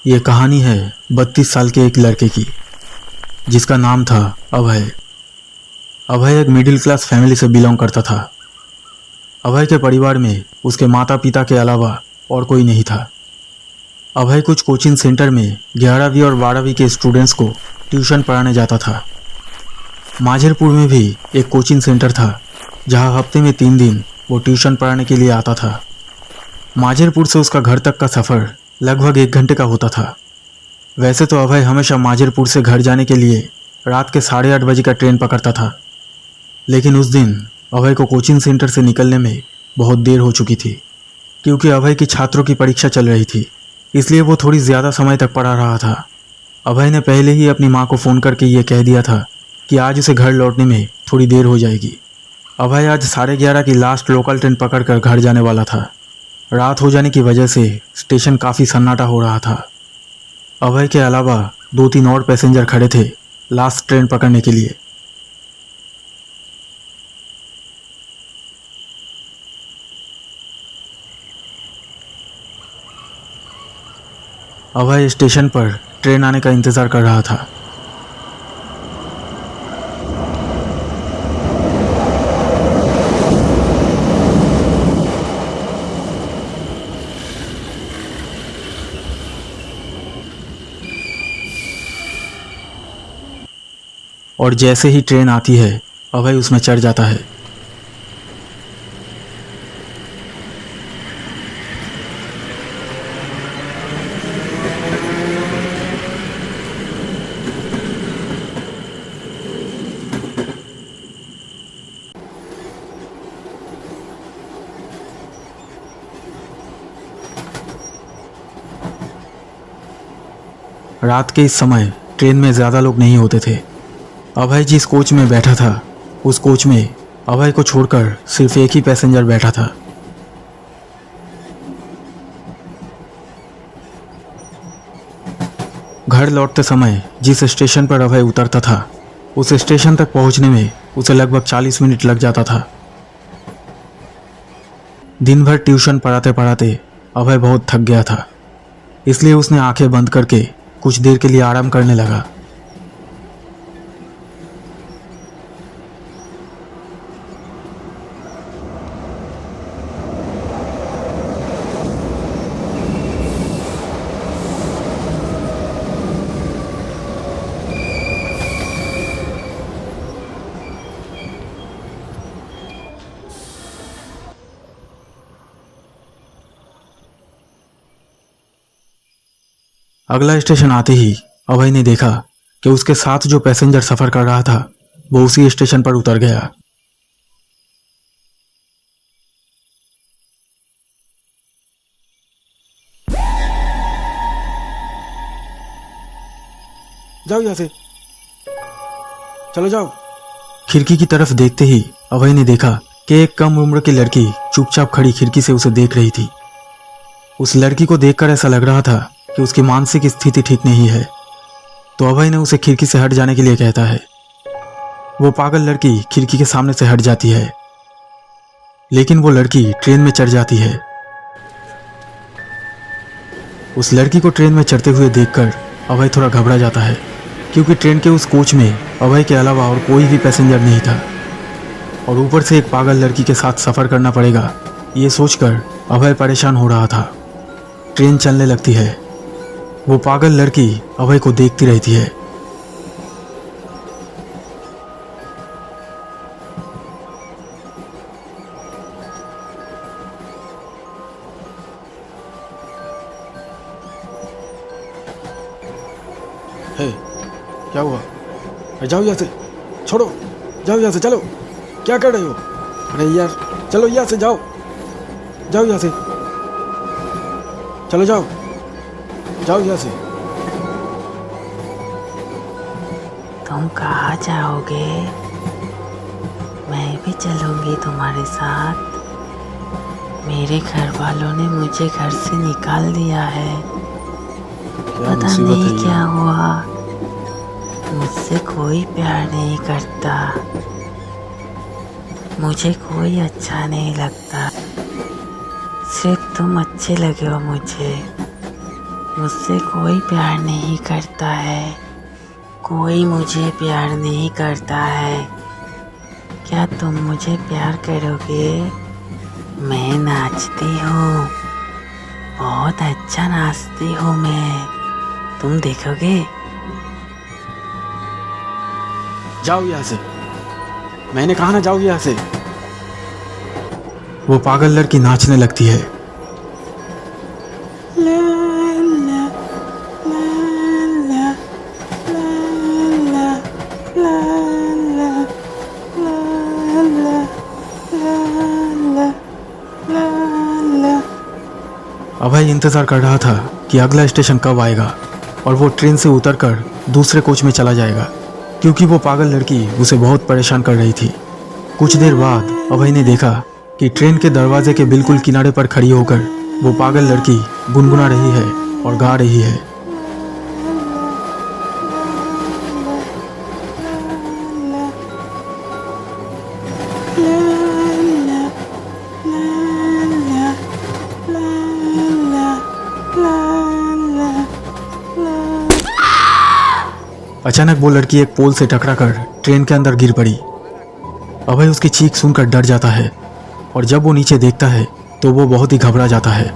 ये कहानी है 32 साल के एक लड़के की, जिसका नाम था अभय। अभय एक मिडिल क्लास फैमिली से बिलोंग करता था। अभय के परिवार में उसके माता पिता के अलावा और कोई नहीं था। अभय कुछ कोचिंग सेंटर में 11वीं और 12वीं के स्टूडेंट्स को ट्यूशन पढ़ाने जाता था। माझेरपुर में भी एक कोचिंग सेंटर था जहां हफ्ते में 3 दिन वो ट्यूशन पढ़ाने के लिए आता था। माझेरपुर से उसका घर तक का सफ़र लगभग 1 घंटे का होता था। वैसे तो अभय हमेशा माझेरपुर से घर जाने के लिए रात के 8:30 बजे का ट्रेन पकड़ता था, लेकिन उस दिन अभय को कोचिंग सेंटर से निकलने में बहुत देर हो चुकी थी। क्योंकि अभय की छात्रों की परीक्षा चल रही थी, इसलिए वो थोड़ी ज़्यादा समय तक पढ़ा रहा था। अभय ने पहले ही अपनी माँ को फ़ोन करके ये कह दिया था कि आज उसे घर लौटने में थोड़ी देर हो जाएगी। अभय आज 11:30 की लास्ट लोकल ट्रेन पकड़कर घर जाने वाला था। रात हो जाने की वजह से स्टेशन काफ़ी सन्नाटा हो रहा था। अभय के अलावा 2-3 और पैसेंजर खड़े थे लास्ट ट्रेन पकड़ने के लिए। अभय स्टेशन पर ट्रेन आने का इंतज़ार कर रहा था। और जैसे ही ट्रेन आती है अभय उसमें चढ़ जाता है। रात के इस समय ट्रेन में ज़्यादा लोग नहीं होते थे। अभय जिस कोच में बैठा था उस कोच में अभय को छोड़कर सिर्फ एक ही पैसेंजर बैठा था। घर लौटते समय जिस स्टेशन पर अभय उतरता था उस स्टेशन तक पहुंचने में उसे लगभग 40 मिनट लग जाता था। दिन भर ट्यूशन पढ़ाते पढ़ाते अभय बहुत थक गया था, इसलिए उसने आंखें बंद करके कुछ देर के लिए आराम करने लगा। अगला स्टेशन आते ही अभय ने देखा कि उसके साथ जो पैसेंजर सफर कर रहा था वो उसी स्टेशन पर उतर गया। जाओ यहाँ से, चलो जाओ। खिड़की की तरफ देखते ही अभय ने देखा कि एक कम उम्र की लड़की चुपचाप खड़ी खिड़की से उसे देख रही थी। उस लड़की को देखकर ऐसा लग रहा था कि उसकी मानसिक स्थिति ठीक नहीं है, तो अभय ने उसे खिड़की से हट जाने के लिए कहता है। वो पागल लड़की खिड़की के सामने से हट जाती है, लेकिन वो लड़की ट्रेन में चढ़ जाती है। उस लड़की को ट्रेन में चढ़ते हुए देखकर अभय थोड़ा घबरा जाता है, क्योंकि ट्रेन के उस कोच में अभय के अलावा और कोई भी पैसेंजर नहीं था, और ऊपर से एक पागल लड़की के साथ सफ़र करना पड़ेगा ये सोचकर अभय परेशान हो रहा था। ट्रेन चलने लगती है। वो पागल लड़की अभय को देखती रहती है। हे, क्या हुआ? अरे जाओ यहाँ से, छोड़ो, जाओ यहाँ से, चलो। क्या कर रहे हो? अरे यार, चलो यहाँ से, जाओ जाओ यहाँ से, चलो जाओ जाओ यहाँ से। तुम कहाँ जाओगे? मैं भी चलूँगी तुम्हारे साथ। मेरे घर वालों ने मुझे घर से निकाल दिया है। पता नहीं क्या हुआ, मुझसे कोई प्यार नहीं करता, मुझे कोई अच्छा नहीं लगता, सिर्फ तुम अच्छे लगे हो मुझे। मुझसे कोई प्यार नहीं करता है, कोई मुझे प्यार नहीं करता है। क्या तुम मुझे प्यार करोगे? मैं नाचती हूँ, बहुत अच्छा नाचती हूँ मैं, तुम देखोगे? जाओ यहाँ से, मैंने कहा ना जाओ यहाँ से। वो पागल लड़की नाचने लगती है। अभय इंतजार कर रहा था कि अगला स्टेशन कब आएगा और वो ट्रेन से उतरकर दूसरे कोच में चला जाएगा, क्योंकि वो पागल लड़की उसे बहुत परेशान कर रही थी। कुछ देर बाद अभय ने देखा कि ट्रेन के दरवाजे के बिल्कुल किनारे पर खड़ी होकर वो पागल लड़की गुनगुना रही है और गा रही है। अचानक वो लड़की एक पोल से टकराकर ट्रेन के अंदर गिर पड़ी। अभय उसकी चीख सुनकर डर जाता है और जब वो नीचे देखता है तो वो बहुत ही घबरा जाता है।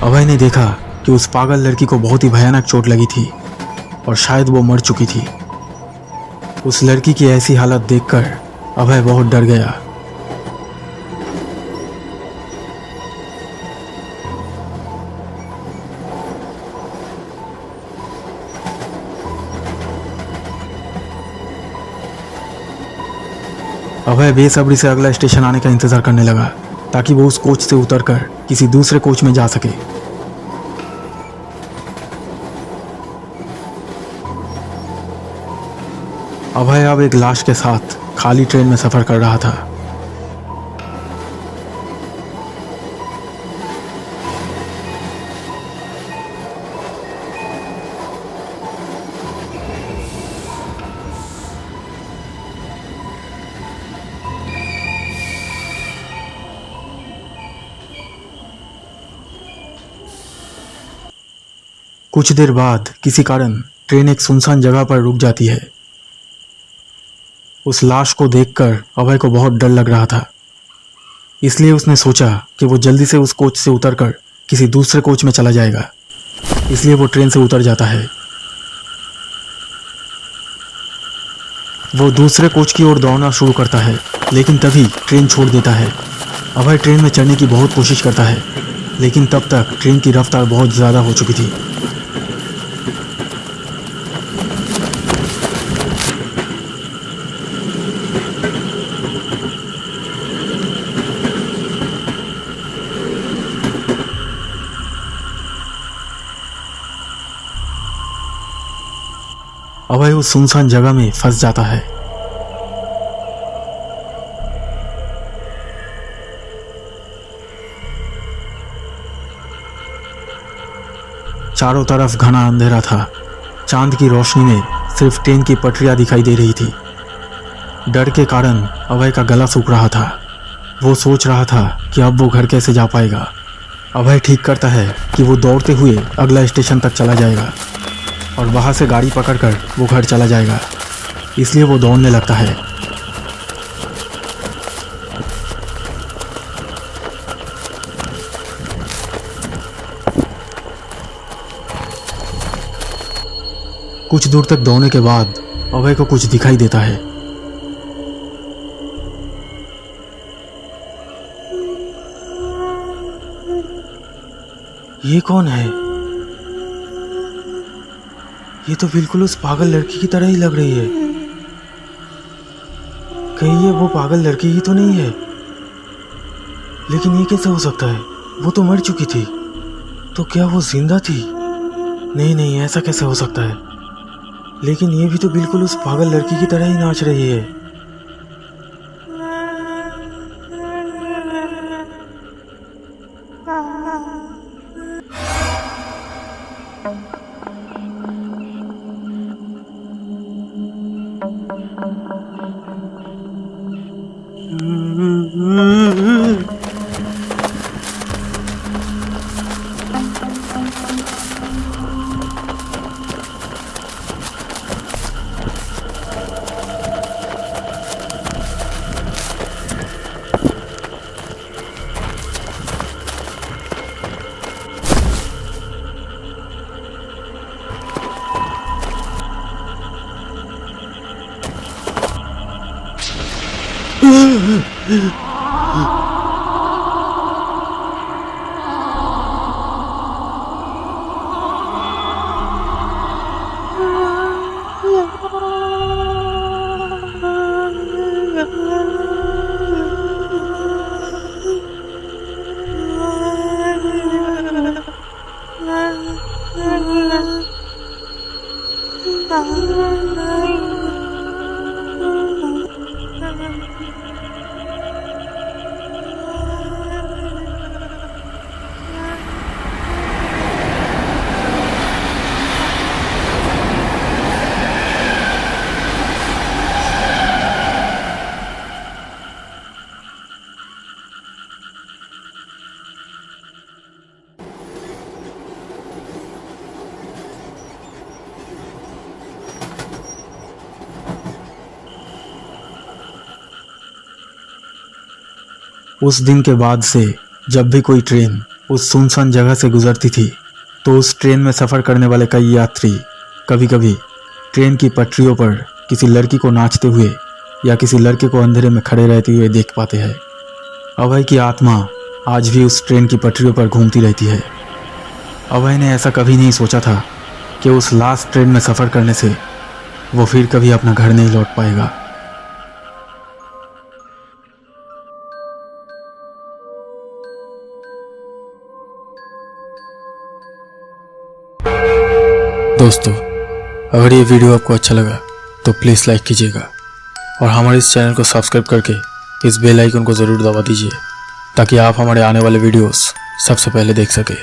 अभय ने देखा कि उस पागल लड़की को बहुत ही भयानक चोट लगी थी और शायद वो मर चुकी थी। उस लड़की की ऐसी हालत देखकर अभय बहुत डर गया। अभय बेसब्री से अगला स्टेशन आने का इंतजार करने लगा ताकि वो उस कोच से उतरकर किसी दूसरे कोच में जा सके। अभय अब एक लाश के साथ खाली ट्रेन में सफर कर रहा था। कुछ देर बाद किसी कारण ट्रेन एक सुनसान जगह पर रुक जाती है। उस लाश को देखकर अभय को बहुत डर लग रहा था, इसलिए उसने सोचा कि वो जल्दी से उस कोच से उतरकर किसी दूसरे कोच में चला जाएगा। इसलिए वो ट्रेन से उतर जाता है। वो दूसरे कोच की ओर दौड़ना शुरू करता है, लेकिन तभी ट्रेन छोड़ देता है। अभय ट्रेन में चढ़ने की बहुत कोशिश करता है, लेकिन तब तक ट्रेन की रफ्तार बहुत ज़्यादा हो चुकी थी। अभय उस सुनसान जगह में फंस जाता है। चारों तरफ घना अंधेरा था। चांद की रोशनी में सिर्फ ट्रेन की पटरियां दिखाई दे रही थी। डर के कारण अभय का गला सूख रहा था। वो सोच रहा था कि अब वो घर कैसे जा पाएगा। अभय ठीक करता है कि वो दौड़ते हुए अगला स्टेशन तक चला जाएगा और वहाँ से गाड़ी पकड़कर वो घर चला जाएगा, इसलिए वो दौड़ने लगता है। कुछ दूर तक दौड़ने के बाद अभय को कुछ दिखाई देता है। ये कौन है? ये तो बिल्कुल उस पागल लड़की की तरह ही लग रही है। कहीं ये वो पागल लड़की ही तो नहीं है? लेकिन ये कैसे हो सकता है? वो तो मर चुकी थी। तो क्या वो जिंदा थी? नहीं नहीं, ऐसा कैसे हो सकता है? लेकिन ये भी तो बिल्कुल उस पागल लड़की की तरह ही नाच रही है। उस दिन के बाद से जब भी कोई ट्रेन उस सुनसान जगह से गुजरती थी तो उस ट्रेन में सफ़र करने वाले कई यात्री कभी कभी ट्रेन की पटरियों पर किसी लड़की को नाचते हुए या किसी लड़के को अंधेरे में खड़े रहते हुए देख पाते हैं। अभय की आत्मा आज भी उस ट्रेन की पटरियों पर घूमती रहती है। अभय ने ऐसा कभी नहीं सोचा था कि उस लास्ट ट्रेन में सफ़र करने से वो फिर कभी अपना घर नहीं लौट पाएगा। दोस्तों, अगर ये वीडियो आपको अच्छा लगा तो प्लीज़ लाइक कीजिएगा और हमारे इस चैनल को सब्सक्राइब करके इस बेल आइकन को ज़रूर दबा दीजिए ताकि आप हमारे आने वाले वीडियोस सबसे पहले देख सकें।